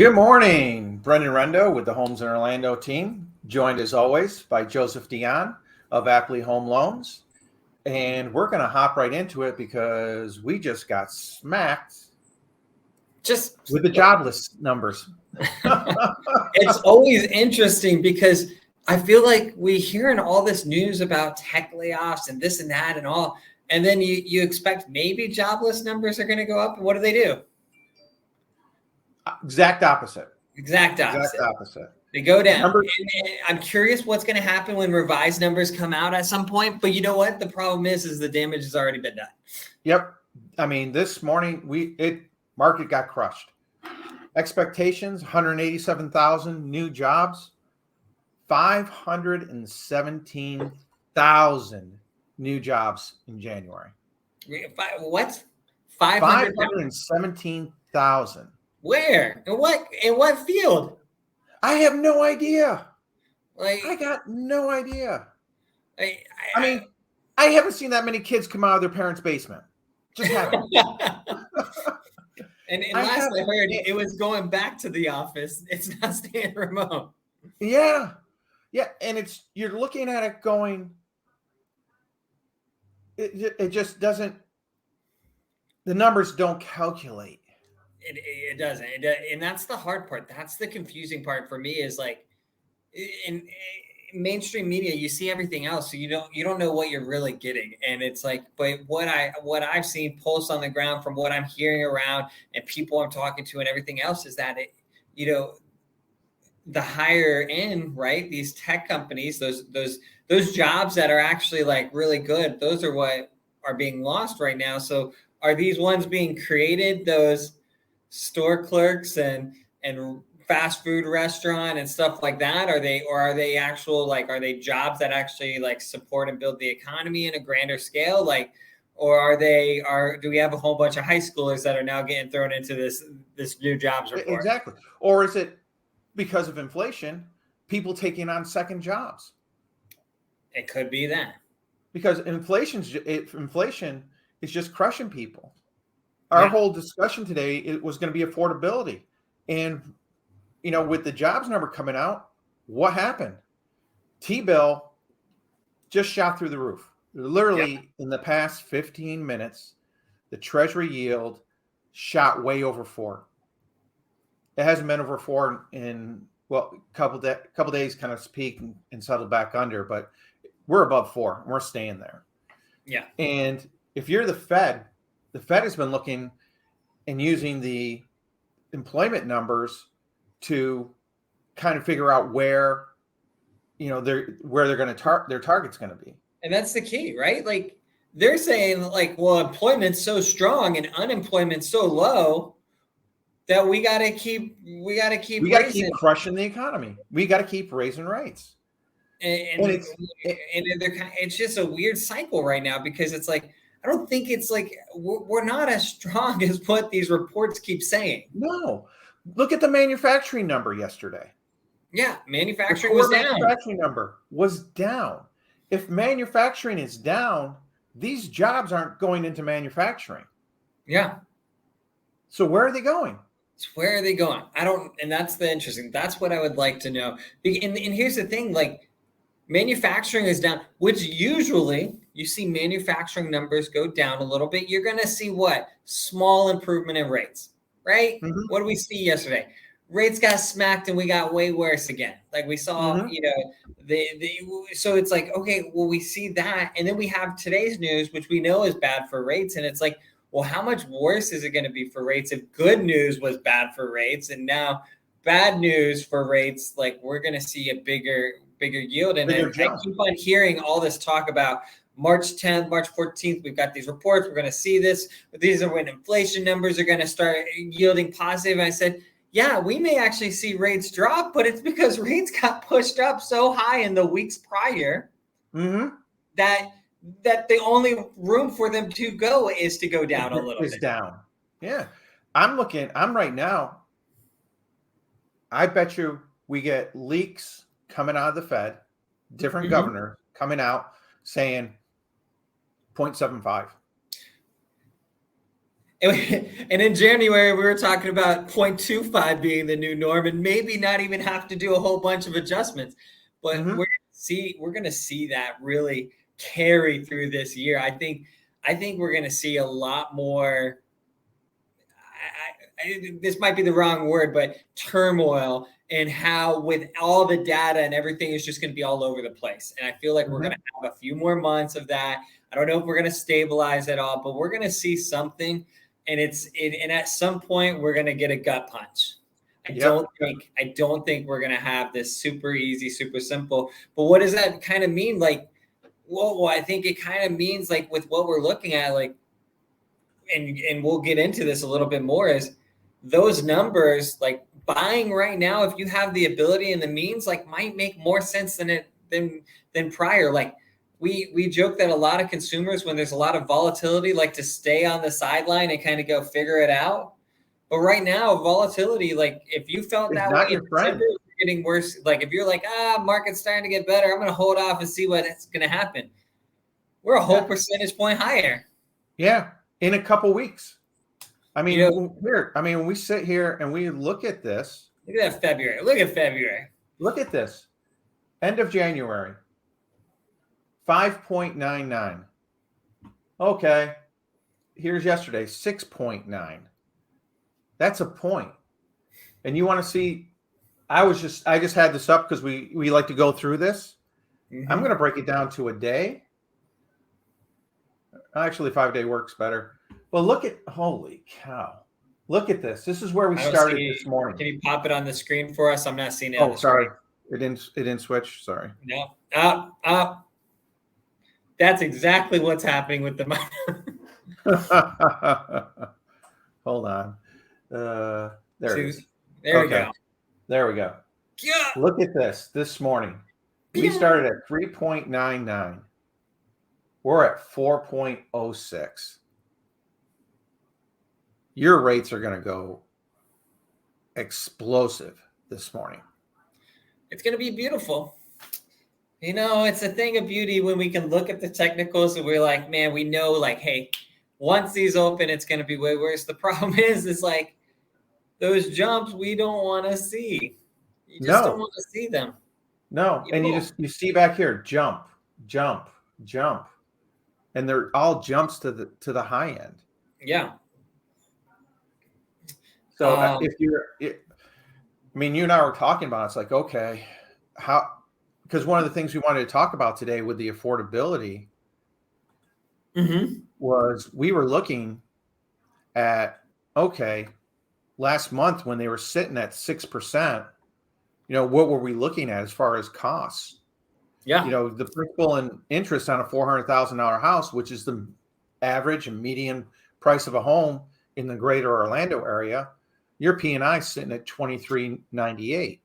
Good morning, Brenden Rendo with the Homes in Orlando team, joined as always by Dionne of Appli Home Loans. And we're going to hop right into it because we just got smacked with the jobless numbers. It's always interesting because I feel like we hearing all this news about tech layoffs and this and that and all, and then you expect maybe jobless numbers are going to go up. And what do? Exact opposite. Exact opposite. They go down. And I'm curious what's going to happen when revised numbers come out at some point. But you know what? The problem is the damage has already been done. Yep. I mean, this morning market got crushed. Expectations: 187,000 new jobs, 517,000 new jobs in January. What? 517,000. Where? In what field? I have no idea. I got no idea. I mean, I haven't seen that many kids come out of their parents' basement. Just haven't. And last I heard, it was going back to the office. It's not staying remote. Yeah. And you're looking at it going, it just doesn't, the numbers don't calculate. It doesn't. And that's the hard part. That's the confusing part for me is like in mainstream media, you see everything else. So you don't know what you're really getting. And it's like, but what I've seen pulse on the ground from what I'm hearing around and people I'm talking to and everything else is that the higher end, right? These tech companies, those jobs that are actually like really good, those are what are being lost right now. So are these ones being created, those store clerks and fast food restaurant and stuff like that? Are they actual, are they jobs that actually like support and build the economy in a grander scale? Or do we have a whole bunch of high schoolers that are now getting thrown into this new jobs report? Exactly. Or is it because of inflation, people taking on second jobs? It could be that. Because inflation is just crushing people. Our whole discussion today was going to be affordability. And, with the jobs number coming out, what happened? T-bill just shot through the roof. Literally in the past 15 minutes, the Treasury yield shot way over 4. It hasn't been over 4 in, a couple days, kind of peaked and settled back under, but we're above 4 and we're staying there. Yeah. And if you're the Fed has been looking and using the employment numbers to kind of figure out where they're going to their target's going to be. And that's the key, right? Like they're saying employment's so strong and unemployment's so low that we got to keep crushing the economy. We got to keep raising rates. And it's just a weird cycle right now because it's like, I don't think it's like we're not as strong as what these reports keep saying. No. Look at the manufacturing number yesterday. Yeah, manufacturing was down. Manufacturing number was down. If manufacturing is down, these jobs aren't going into manufacturing. Yeah. So where are they going? Where are they going? And that's the interesting. That's what I would like to know. And here's the thing, manufacturing is down, which usually you see manufacturing numbers go down a little bit. You're going to see what? Small improvement in rates, right? Mm-hmm. What did we see yesterday? Rates got smacked and we got way worse again. Like we saw, so it's like, okay, well, we see that. And then we have today's news, which we know is bad for rates. And it's like, well, how much worse is it going to be for rates if good news was bad for rates? And now bad news for rates, we're going to see a bigger yield. And I keep on hearing all this talk about March 10th, March 14th. We've got these reports. We're going to see this. These are when inflation numbers are going to start yielding positive. And I said, yeah, we may actually see rates drop, but it's because rates got pushed up so high in the weeks prior that the only room for them to go is to go down a little bit. Down. Yeah. I'm right now. I bet you we get leaks coming out of the Fed, different governor coming out saying 0.75. And in January, we were talking about 0.25 being the new norm, and maybe not even have to do a whole bunch of adjustments. But Mm-hmm. we're going to see that really carry through this year. I think we're going to see a lot more. This might be the wrong word, but turmoil, and how with all the data and everything is just going to be all over the place. And I feel like we're going to have a few more months of that. I don't know if we're going to stabilize at all, but we're going to see something. And and at some point we're going to get a gut punch. I don't think we're going to have this super easy, super simple. But what does that kind of mean? Like, well, I think it kind of means, like, with what we're looking at, like, and we'll get into this a little bit more, is those numbers, like buying right now, if you have the ability and the means, like, might make more sense than prior. Like, we joke that a lot of consumers, when there's a lot of volatility, like to stay on the sideline and kind of go figure it out. But right now, volatility, like, if you felt It's that not way your in friend. December, it's getting worse. Like, if you're like, market's starting to get better, I'm going to hold off and see what's going to happen. We're a whole percentage point higher. Yeah, in a couple weeks. I mean, when we sit here and we look at this. Look at that February. Look at February. Look at this. End of January, 5.99. Okay. Here's yesterday, 6.9. That's a point. And you want to see, I just had this up because we like to go through this. I'm going to break it down to a day. Actually, 5-day works better. Well, look at, holy cow. Look at this. This is where we started this morning. Can you pop it on the screen for us? I'm not seeing it. Oh, sorry. It didn't switch. Sorry. No. Up. That's exactly what's happening with the Hold on. There it is. There we go. There we go. Yeah. Look at this morning. We started at 3.99. We're at 4.06. Your rates are going to go explosive this morning. It's going to be beautiful. You know, it's a thing of beauty when we can look at the technicals and we're like, man, we know, like, hey, once these open, it's going to be way worse. The problem is like those jumps we don't want to see. You just don't want to see them. No, and you see back here, jump, jump, jump. And they're all jumps to the high end. Yeah. So you and I were talking about, it's like, okay, because one of the things we wanted to talk about today with the affordability was we were looking at, okay, last month when they were sitting at 6%, what were we looking at as far as costs? Yeah. The principal and interest on a $400,000 house, which is the average and median price of a home in the greater Orlando area, your P&I is sitting at $23.98.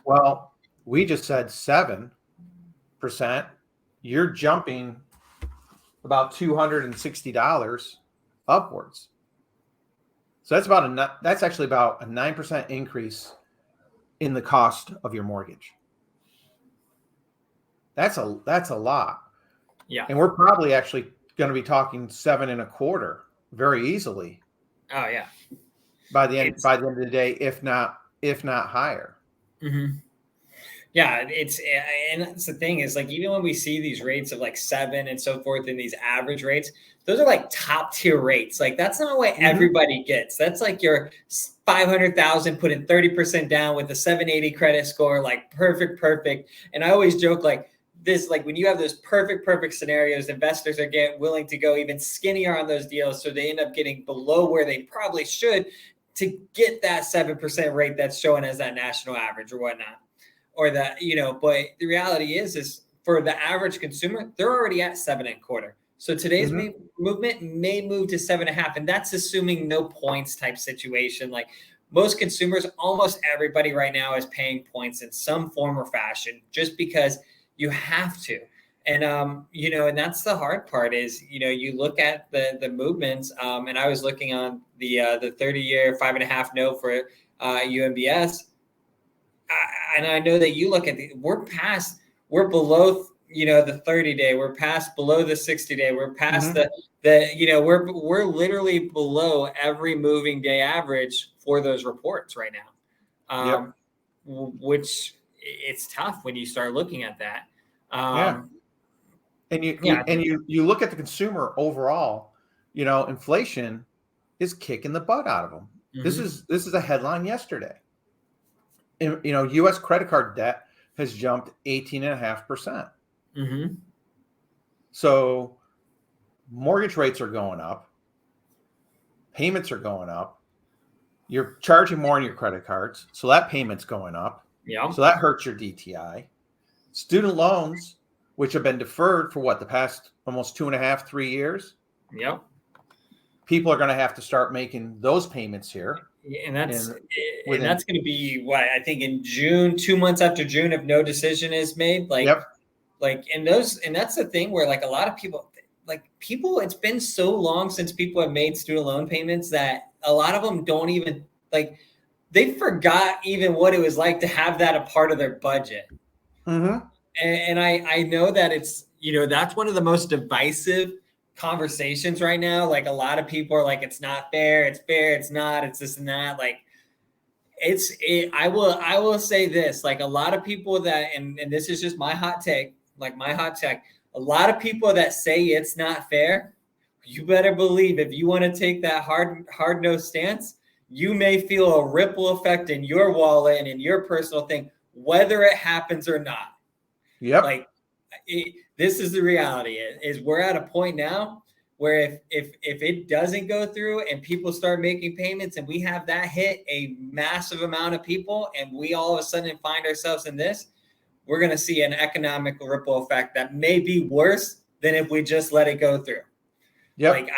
Well, we just said 7%. You're jumping about $260 upwards. So that's actually about a 9% increase in the cost of your mortgage. That's a lot. Yeah. And we're probably actually going to be talking 7.25% very easily. Oh yeah. By the end of the day, if not higher. Yeah, and that's the thing is, like, even when we see these rates of like 7 and so forth in these average rates, those are like top tier rates. Like, that's not what everybody gets. That's like your 500,000, put in 30% down with a 780 credit score, like perfect. And I always joke like this, like when you have those perfect scenarios, investors are willing to go even skinnier on those deals. So they end up getting below where they probably should to get that 7% rate that's showing as that national average or whatnot. Or that, but the reality is for the average consumer, they're already at 7.25. So today's movement may move to 7.5, and that's assuming no points type situation. Like most consumers, almost everybody right now is paying points in some form or fashion, just because you have to. And and that's the hard part is, you look at the movements. And I was looking on the 30-year 5.5 note for UMBS. And I know that you look at we're below, the 30-day, we're past below the 60-day, we're past Mhm. we're literally below every moving day average for those reports right now. Yep. Which it's tough when you start looking at that. Yeah. And Yeah. you look at the consumer overall, inflation is kicking the butt out of them. This Mhm. is a headline yesterday. And, U.S. credit card debt has jumped 18.5%. Mhm. So mortgage rates are going up, payments are going up. You're charging more on your credit cards, so that payment's going up. Yeah. So that hurts your DTI. Student loans, which have been deferred for the past almost 2.5, 3 years, Yep. people are going to have to start making those payments here. And that's And and within, that's going to be what I think in June, 2 months after June, if no decision is made. yep. And that's the thing where a lot of people, it's been so long since people have made student loan payments that a lot of them don't even they forgot even what it was like to have that a part of their budget. Mm-hmm. And I know that it's, that's one of the most divisive conversations right now. Like a lot of people are like, it's not fair, it's not, it's this and that. I will say this, a lot of people that, and this is just my hot take, a lot of people that say it's not fair, you better believe if you want to take that hard-nosed stance, you may feel a ripple effect in your wallet and in your personal thing, whether it happens or not. Yep. This is the reality is we're at a point now where if it doesn't go through and people start making payments and we have that hit a massive amount of people and we all of a sudden find ourselves in this, we're going to see an economic ripple effect that may be worse than if we just let it go through. Yep.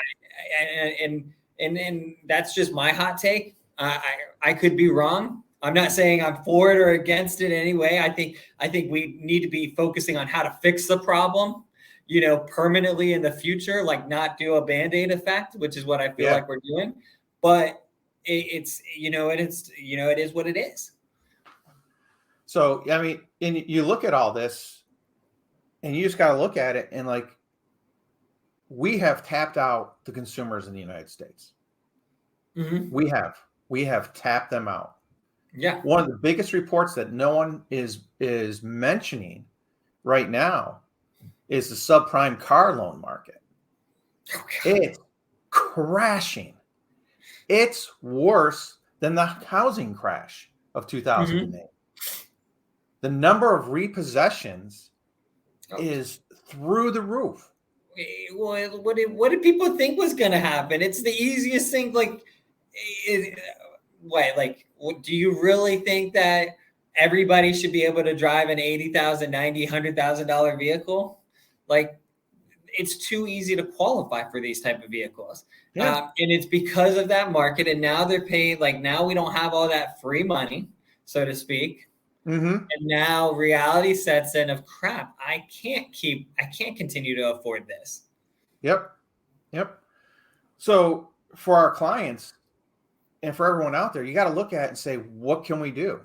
And that's just my hot take. I could be wrong. I'm not saying I'm for it or against it anyway. I think we need to be focusing on how to fix the problem, permanently in the future, not do a Band-Aid effect, which is what I feel like we're doing. But it is what it is. So, I mean, and you look at all this and you just got to look at it and we have tapped out the consumers in the United States. Mm-hmm. We have tapped them out. Yeah. One of the biggest reports that no one is mentioning right now is the subprime car loan market. It's crashing. It's worse than the housing crash of 2008. Mm-hmm. The number of repossessions is through the roof. Well, what did people think was going to happen? It's the easiest thing. Do you really think that everybody should be able to drive an $80,000, $90,000, $100,000 vehicle? It's too easy to qualify for these type of vehicles. Yeah. And it's because of that market. And now they're paying, now we don't have all that free money, so to speak. Mm-hmm. And now reality sets in of crap. I can't continue to afford this. Yep. So for our clients and for everyone out there, you got to look at it and say, what can we do?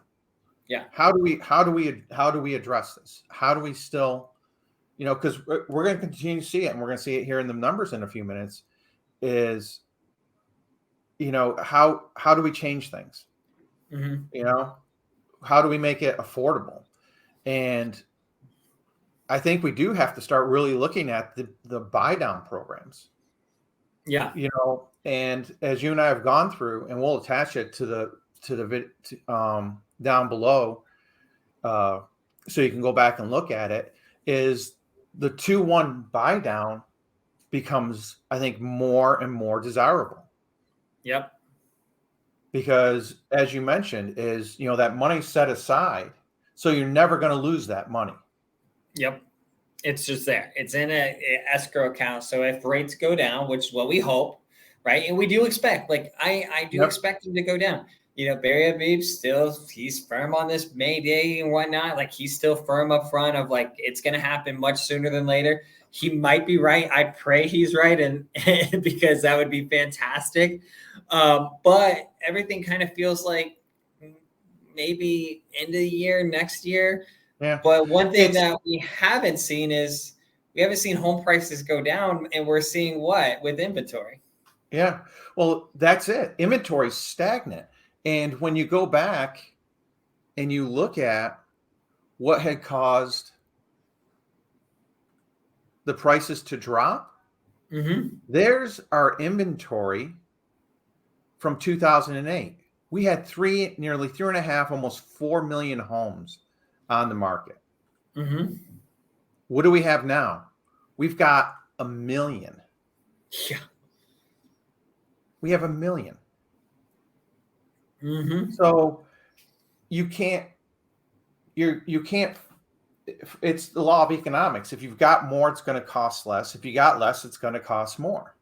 Yeah. How do we address this? How do we still, because we're going to continue to see it, and we're going to see it here in the numbers in a few minutes, is, how do we change things? Mm-hmm. How do we make it affordable? And I think we do have to start really looking at the buy down programs. Yeah. And as you and I have gone through, and we'll attach it to the down below, so you can go back and look at it, is the 2-1 buy down becomes, I think, more and more desirable. Yep. Because as you mentioned, is that money set aside, so you're never going to lose that money. Yep. It's just there. It's in an escrow account. So if rates go down, which is what we hope, right? And we do expect, I do expect them to go down. Barry Habib he's firm on this May Day and whatnot. He's still firm up front of it's going to happen much sooner than later. He might be right. I pray he's right, and because that would be fantastic. But everything kind of feels like maybe end of the year, next year. Yeah. But one thing It's that we haven't seen is we haven't seen home prices go down, and we're seeing what with inventory. yeah. Well, that's it. Inventory's stagnant. And when you go back and you look at what had caused the prices to drop, there's our inventory from 2008. We had nearly 3.5, almost 4 million homes on the market. What do we have now? We've got 1 million. Yeah. We have 1 million. So you can't, it's the law of economics. If you've got more, it's going to cost less. If you got less, it's going to cost more.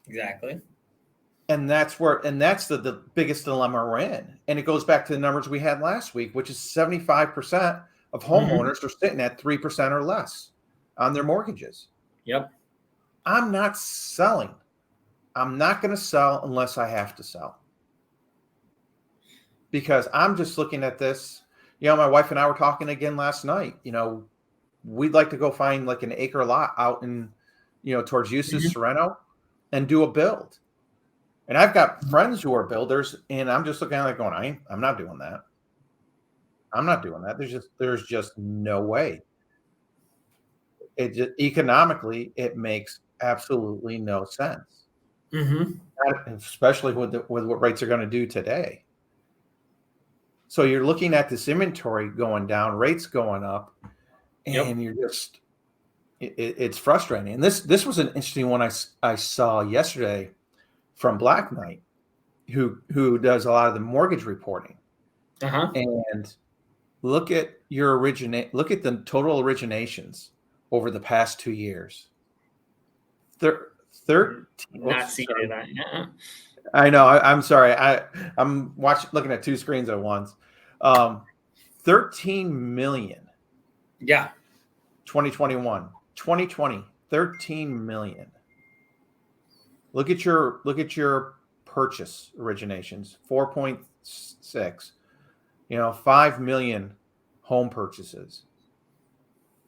Exactly. And that's the biggest dilemma we're in. And it goes back to the numbers we had last week, which is 75% of homeowners are sitting at 3% or less on their mortgages. Yep. I'm not selling. I'm not going to sell unless I have to sell. Because I'm just looking at this. My wife and I were talking again last night. We'd like to go find like an acre lot out in, towards Eustis, Sorrento, and do a build. And I've got friends who are builders, and I'm just looking at it going, I'm not doing that. I'm not doing that. There's just no way. Economically, it makes absolutely no sense. Especially with what rates are going to do today. So you're looking at this inventory going down, rates going up, and you're just, it's frustrating. And this was an interesting one I saw yesterday from Black Knight, who does a lot of the mortgage reporting. And look at the total originations over the past 2 years. 13. Not seeing that. Yeah. I know. I'm sorry. I'm looking at two screens at once. 13 million. Yeah. 2021, 2020, 13 million. Look at your purchase originations, 4.6. 5 million home purchases,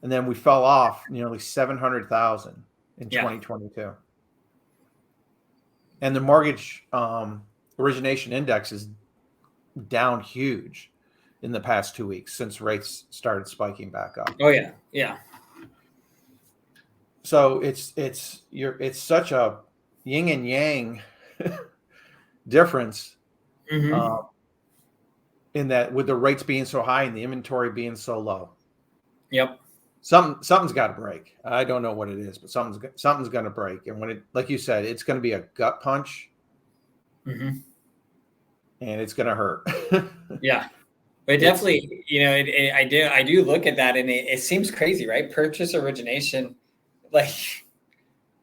and then we fell off nearly 700,000 in 2022. And the mortgage origination index is down huge in the past 2 weeks since rates started spiking back up. Oh yeah, yeah. So it's such a yin and yang difference in that, with the rates being so high and the inventory being so low. Yep. Something's got to break. I don't know what it is, but something's going to break. And when it, like you said, it's going to be a gut punch, and it's going to hurt. Yeah, but definitely, I do look at that, and it seems crazy, right? Purchase origination, like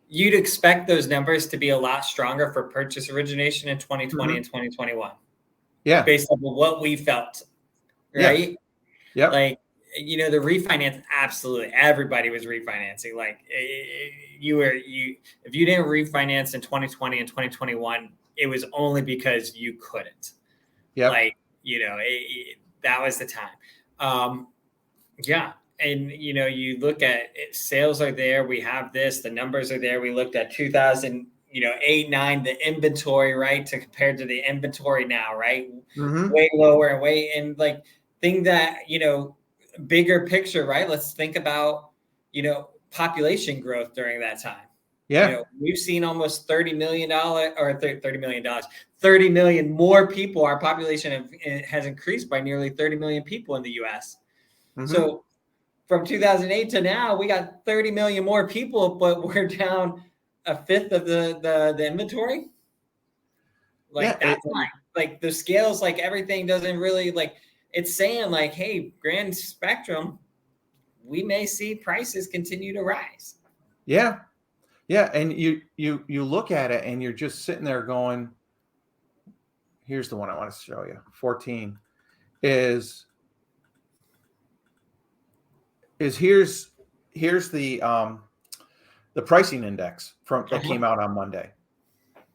you'd expect those numbers to be a lot stronger for purchase origination in 2020 and 2021. Yeah, based on what we felt, right? Yeah. Like, the refinance, absolutely. Everybody was refinancing. Like if you didn't refinance in 2020 and 2021, it was only because you couldn't. Yeah. Like, that was the time. Yeah. And, you look at it, sales are there. We have this, the numbers are there. We looked at 2008, 9, the inventory, right? Compared to the inventory now, right? Way lower and like thing that, bigger picture, right? Let's think about, population growth during that time. Yeah. We've seen almost $30 million or $30 million, 30 million more people. Our population has increased by nearly 30 million people in the US. So from 2008 to now, we got 30 million more people, but we're down a fifth of the inventory. Like that's fine. Like the scales, like everything doesn't really it's saying like, hey, grand spectrum, we may see prices continue to rise. Yeah. Yeah. And you look at it and you're just sitting there going, here's the one I want to show you. 14 is here's the pricing index that came out on Monday.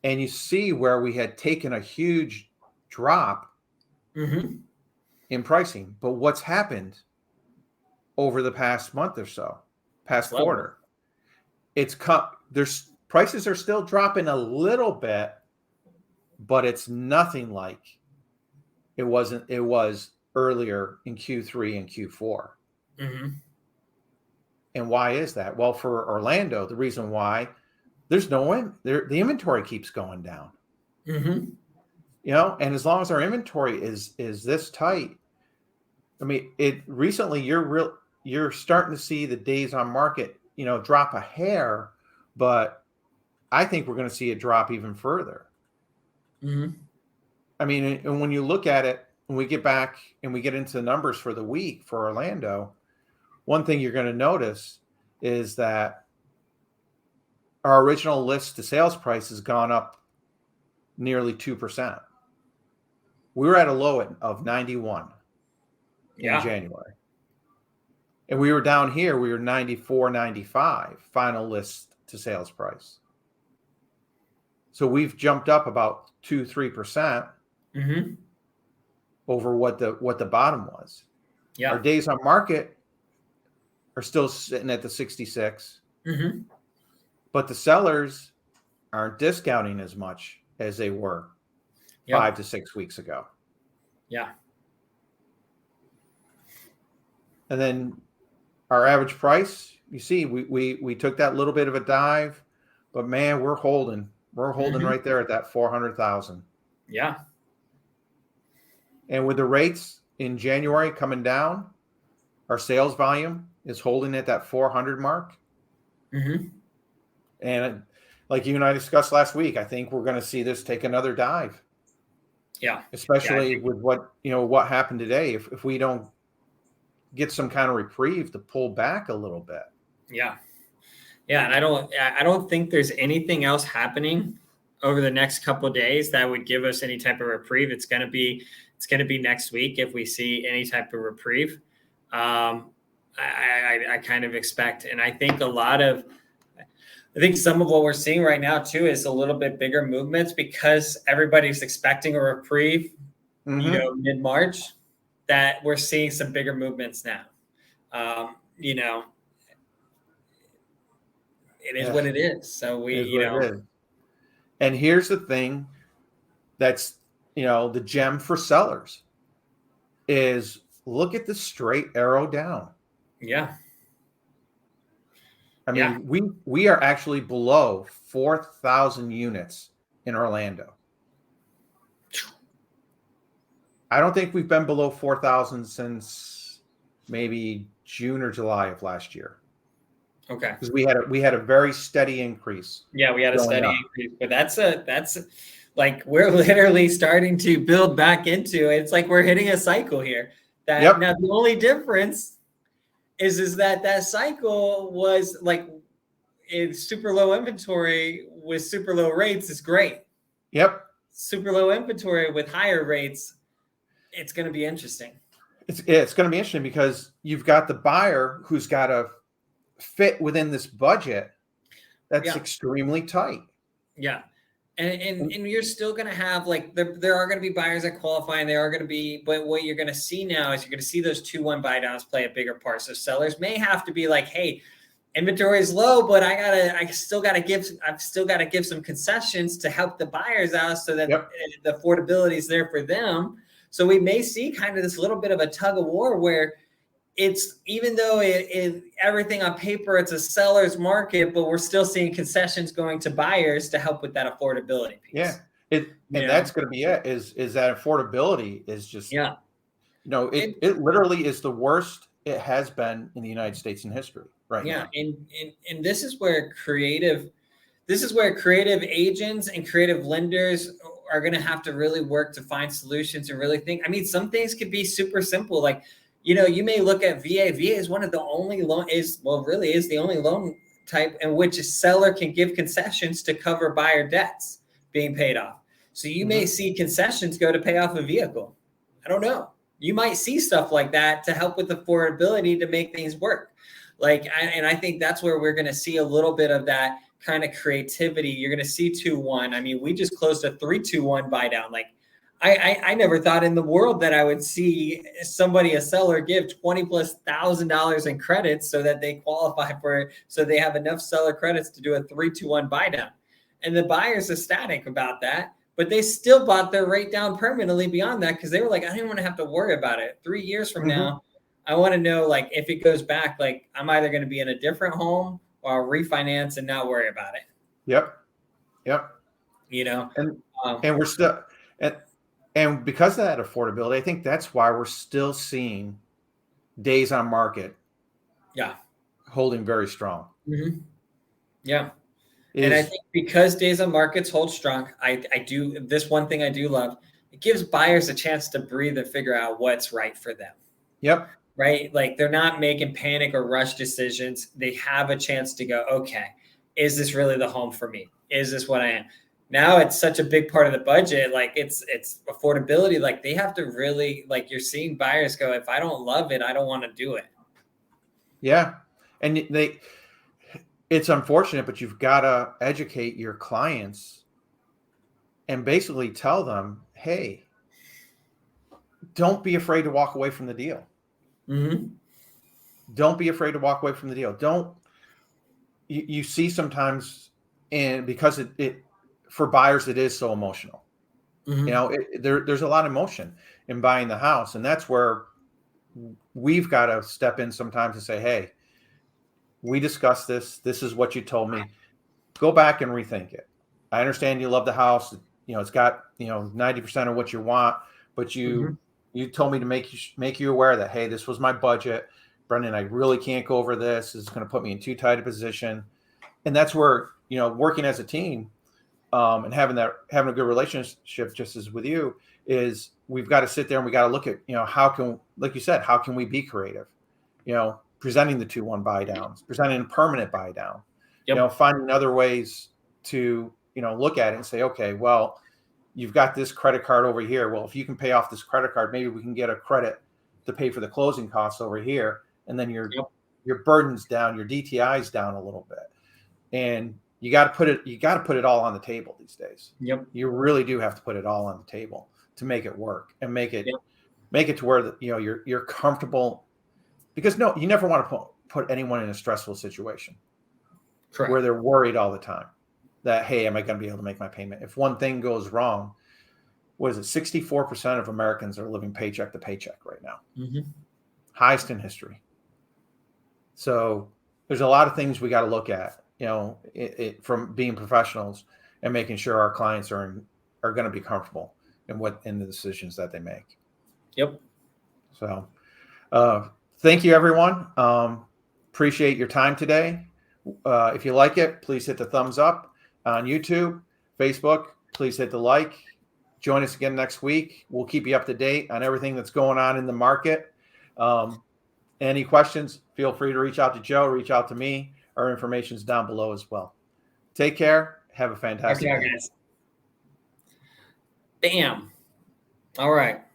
And you see where we had taken a huge drop in pricing. But what's happened over the past month or so, past Slow. quarter. There's prices are still dropping a little bit, but it's nothing like it was earlier in Q3 and Q4. Mm-hmm. And why is that? Well, for Orlando, the reason why there's the inventory keeps going down. Mm-hmm. And as long as our inventory is this tight, I mean, recently you're starting to see the days on market, drop a hair, but I think we're going to see it drop even further. Mm-hmm. I mean, and when you look at it, when we get back and we get into the numbers for the week for Orlando, one thing you're going to notice is that our original list to sales price has gone up nearly 2%. We were at a low of 91 in January. And we were down here, we were 94, 95 final list to sales price. So we've jumped up about 2-3% Mm-hmm. over what the bottom was. Yeah. Our days on market are still sitting at the 66. Mm-hmm. But the sellers aren't discounting as much as they were 5 to 6 weeks ago. Yeah. And then our average price, you see, we took that little bit of a dive, but man, we're holding right there at that 400,000. Yeah. And with the rates in January coming down, our sales volume is holding at that 400 mark. Mm-hmm. And like you and I discussed last week, I think we're going to see this take another dive. Yeah. Especially with what happened today. If we don't get some kind of reprieve to pull back a little bit. Yeah. Yeah. And I don't think there's anything else happening over the next couple of days that would give us any type of reprieve. It's going to be next week if we see any type of reprieve. I kind of expect, and I think some of what we're seeing right now too is a little bit bigger movements because everybody's expecting a reprieve, mid-March, that we're seeing some bigger movements now. It is what it is. So it is. And here's the thing that's, the gem for sellers is look at the straight arrow down. Yeah. I mean, we are actually below 4,000 units in Orlando. I don't think we've been below 4,000 since maybe June or July of last year. Okay. Because we had a very steady increase. Yeah, we had a steady increase, but that's like we're literally starting to build back into it. It's like we're hitting a cycle here. Now the only difference is that cycle was like in super low inventory with super low rates is great. Yep. Super low inventory with higher rates, it's going to be interesting. It's going to be interesting because you've got the buyer who's got to fit within this budget that's extremely tight. Yeah. And you're still going to have like there are going to be buyers that qualify and there are going to be, but what you're going to see now is you're going to see those 2-1 buy downs play a bigger part. So sellers may have to be like, hey, inventory is low, but I've still got to give some concessions to help the buyers out so that the affordability is there for them. So we may see kind of this little bit of a tug of war where it's, even though everything on paper, it's a seller's market, but we're still seeing concessions going to buyers to help with that affordability piece. Yeah. That's going to be it is that affordability is just, it literally is the worst it has been in the United States in history right now. And this is where creative agents and creative lenders are going to have to really work to find solutions and really think. I mean, some things could be super simple. Like, you may look at VA. VA is one of the only is the only loan type in which a seller can give concessions to cover buyer debts being paid off. So you may see concessions go to pay off a vehicle. I don't know. You might see stuff like that to help with affordability to make things work. And I think that's where we're going to see a little bit of that kind of creativity. You're going to see 2-1. I mean, we just closed a 3-2-1 buy down. Like, I never thought in the world that I would see a seller give $20,000+ in credits so that they qualify for it, so they have enough seller credits to do a 3-2-1 buy down. And the buyer's ecstatic about that, but they still bought their rate down permanently beyond that because they were like, I didn't want to have to worry about it. 3 years from now, I want to know, like, if it goes back, like, I'm either going to be in a different home or I'll refinance and not worry about it. Yep. And we're still and because of that affordability, I think that's why we're still seeing days on market. Yeah. Holding very strong. Mm-hmm. Yeah. And I think because days on markets hold strong, I do this one thing I do love. It gives buyers a chance to breathe and figure out what's right for them. Yep. Right? Like, they're not making panic or rush decisions. They have a chance to go, okay, is this really the home for me? Is this what I am? Now it's such a big part of the budget. Like, it's affordability. Like, they have to really, like, you're seeing buyers go, if I don't love it, I don't want to do it. Yeah. And it's unfortunate, but you've got to educate your clients and basically tell them, hey, don't be afraid to walk away from the deal. Mm-hmm. Don't be afraid to walk away from the deal. You see sometimes, and because it for buyers, it is so emotional. Mm-hmm. There's a lot of emotion in buying the house. And that's where we've got to step in sometimes and say, hey, we discussed this. This is what you told me. Go back and rethink it. I understand you love the house. It's got 90% of what you want, but you told me to make you aware that, hey, this was my budget, Brenden. I really can't go over this. This is going to put me in too tight a position. And that's where working as a team and having a good relationship, just as with you, is we've got to sit there and we got to look at how can we be creative, presenting the 2-1 buy downs, presenting a permanent buy down, finding other ways to, look at it and say, okay, well, you've got this credit card over here. Well, if you can pay off this credit card, maybe we can get a credit to pay for the closing costs over here. And then your burden's down, your DTI's down a little bit. And you got to put it all on the table these days. Yep. You really do have to put it all on the table to make it work and make it to where you're comfortable. Because you never want to put anyone in a stressful situation. Correct. Where they're worried all the time that, hey, am I going to be able to make my payment? If one thing goes wrong, what is it? 64% of Americans are living paycheck to paycheck right now. Mm-hmm. Highest in history. So there's a lot of things we got to look at, from being professionals and making sure our clients are going to be comfortable in the decisions that they make. Yep. So, thank you, everyone. Appreciate your time today. If you like it, please hit the thumbs up on YouTube, Facebook. Please hit the like. Join us again next week. We'll keep you up to date on everything that's going on in the market. Any questions, feel free to reach out to Joe, reach out to me. Our information's down below as well. Take care. Have a fantastic day. Guys. Bam. All right.